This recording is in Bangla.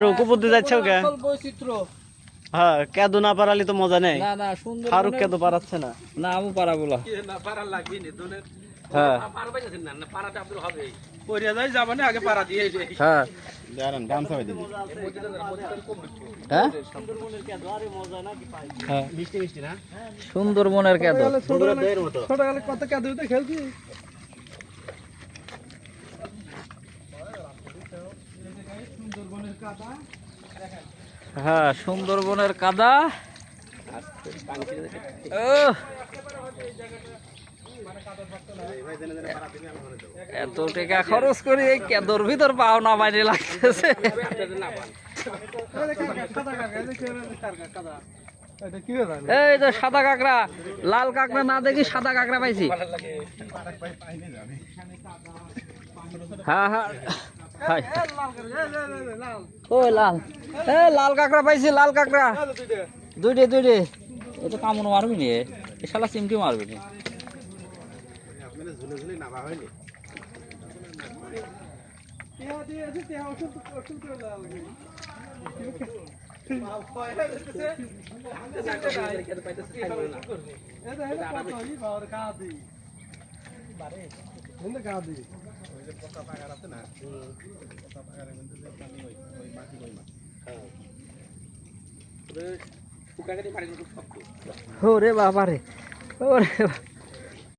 কুপুরতে যাচ্ছ কে? বৈচিত্র্য। হ্যাঁ, কেদো না পারালি তো মজা নেই। না না সুন্দর। ফারুক কেদো পারাচ্ছে না। না আমি পারাবো না। না পারা লাগবে না দোনের। হ্যাঁ পারা পাইছেন না পারাটা আপনার হবে। কইরা যাই যাবানে আগে পারা দিয়ে এই। হ্যাঁ দাঁড়ান গামছা বাঁধে দিই। হ্যাঁ সুন্দরবনের কেদো আরে মজা না কি পাই। হ্যাঁ মিষ্টি মিষ্টি না? সুন্দরবনের কেদো। বন্ধুরা দইয়ের মতো। ছোটকালে কত কাদুতে খেলছি। হ্যাঁ সুন্দরবনের কাদা। এত টাকা খরচ করি এই কেদর ভিতর পাও না বাইরে লাগতেছে। এই যে সাদা কাঁকড়া, লাল কাঁকড়া না দেখি সাদা কাঁকড়া পাইছি। হ্যাঁ হ্যাঁ হাই ওই লাল, লাল কাঁকড়া পাইছি, লাল কাঁকড়া দুইটে দুইটে। এটা কামড় মারবি নি, এ শালা চিমটি মারবি নি। ওরে বাবা রে, ওরে